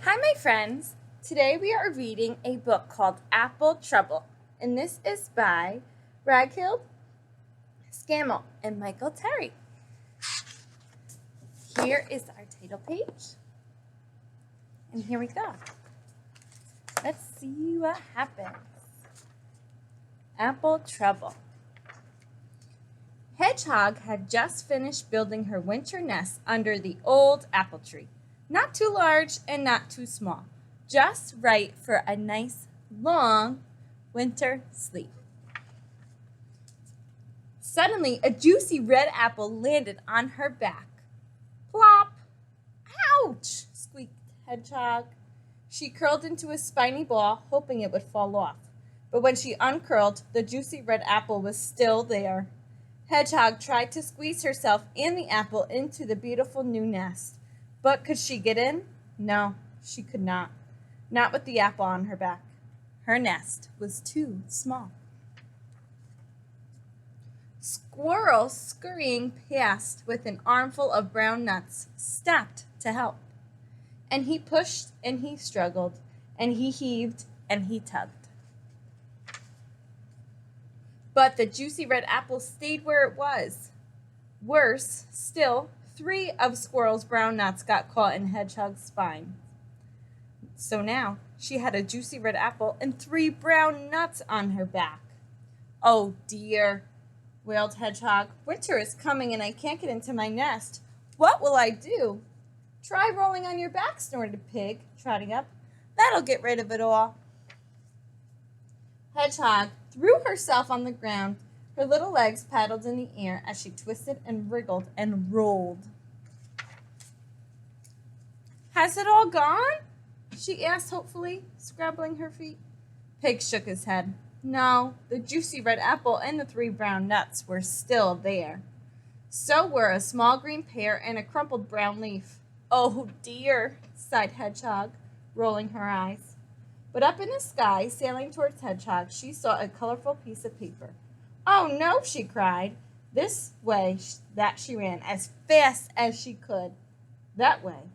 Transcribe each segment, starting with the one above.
Hi, my friends. Today we are reading a book called Apple Trouble, and this is by Banks-Scanlon and Michael Terry. Here is our title page, and here we go. Let's see what happens. Apple Trouble. Hedgehog had just finished building her winter nest under the old apple tree. Not too large and not too small, just right for a nice, long winter sleep. Suddenly, a juicy red apple landed on her back. Plop! Ouch! Squeaked Hedgehog. She curled into a spiny ball, hoping it would fall off. But when she uncurled, the juicy red apple was still there. Hedgehog tried to squeeze herself and the apple into the beautiful new nest. But could she get in? No, she could not. Not with the apple on her back. Her nest was too small. Squirrel, scurrying past with an armful of brown nuts, stopped to help. And he pushed and he struggled, and he heaved and he tugged. But the juicy red apple stayed where it was. Worse still, 3 of Squirrel's brown nuts got caught in Hedgehog's spine. So now she had a juicy red apple and 3 brown nuts on her back. Oh dear, wailed Hedgehog. Winter is coming and I can't get into my nest. What will I do? Try rolling on your back, snorted Pig, trotting up. That'll get rid of it all. Hedgehog threw herself on the ground. Her little legs paddled in the air as she twisted and wriggled and rolled. Has it all gone? She asked hopefully, scrabbling her feet. Pig shook his head. No, the juicy red apple and the 3 brown nuts were still there. So were a small green pear and a crumpled brown leaf. Oh dear, sighed Hedgehog, rolling her eyes. But up in the sky, sailing towards Hedgehog, she saw a colorful piece of paper. Oh no, she cried. This way that she ran as fast as she could. That way.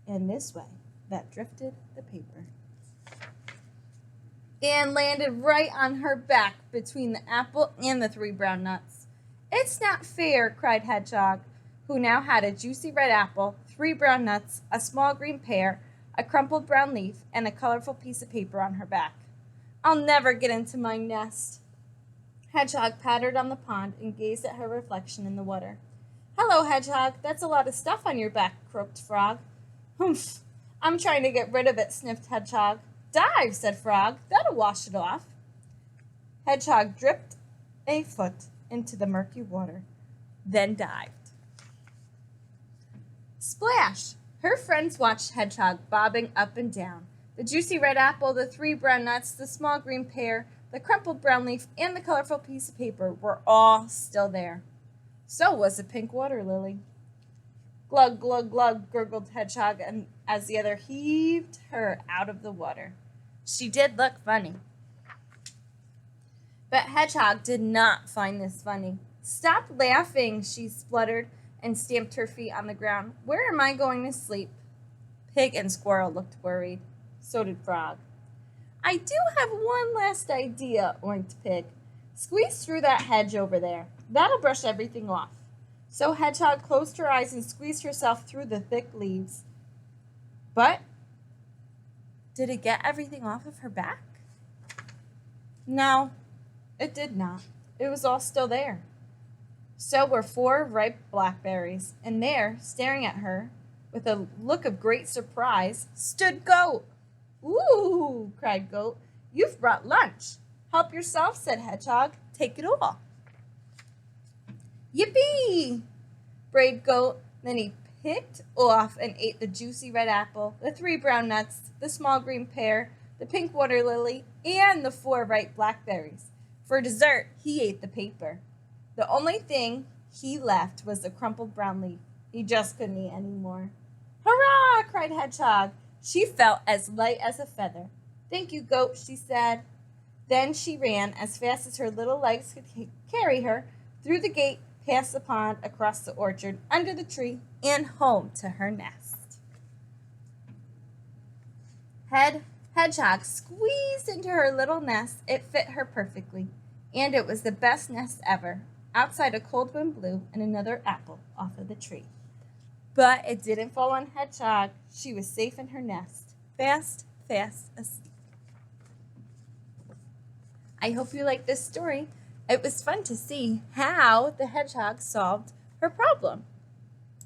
And this way that drifted the paper. And landed right on her back between the apple and the 3 brown nuts. It's not fair, cried Hedgehog, who now had a juicy red apple, 3 brown nuts, a small green pear, a crumpled brown leaf, and a colorful piece of paper on her back. I'll never get into my nest. Hedgehog pattered on the pond and gazed at her reflection in the water. Hello, Hedgehog, that's a lot of stuff on your back, croaked Frog. Humph, I'm trying to get rid of it, sniffed Hedgehog. Dive, said Frog, that'll wash it off. Hedgehog dripped a foot into the murky water, then dived. Splash! Her friends watched Hedgehog bobbing up and down. The juicy red apple, the 3 brown nuts, the small green pear, the crumpled brown leaf, and the colorful piece of paper were all still there. So was the pink water lily. Glug, glug, glug, gurgled Hedgehog as the other heaved her out of the water. She did look funny. But Hedgehog did not find this funny. Stop laughing, she spluttered and stamped her feet on the ground. Where am I going to sleep? Pig and Squirrel looked worried. So did Frog. I do have one last idea, oinked Pig. Squeeze through that hedge over there. That'll brush everything off. So Hedgehog closed her eyes and squeezed herself through the thick leaves. But did it get everything off of her back? No, it did not. It was all still there. So were 4 ripe blackberries, and there, staring at her with a look of great surprise, stood Goat. Ooh, cried Goat, you've brought lunch. Help yourself, said Hedgehog. Take it all. Yippee, brayed Goat. Then he picked off and ate the juicy red apple, the 3 brown nuts, the small green pear, the pink water lily, and the 4 ripe blackberries. For dessert, he ate the paper. The only thing he left was the crumpled brown leaf. He just couldn't eat any more. Hurrah! Cried Hedgehog. She felt as light as a feather. Thank you, Goat, she said. Then she ran as fast as her little legs could carry her through the gate, past the pond, across the orchard, under the tree, and home to her nest. Hedgehog squeezed into her little nest. It fit her perfectly, and it was the best nest ever. Outside, a cold wind blew, and another apple off of the tree. But it didn't fall on Hedgehog. She was safe in her nest, fast asleep. I hope you liked this story. It was fun to see how the hedgehog solved her problem.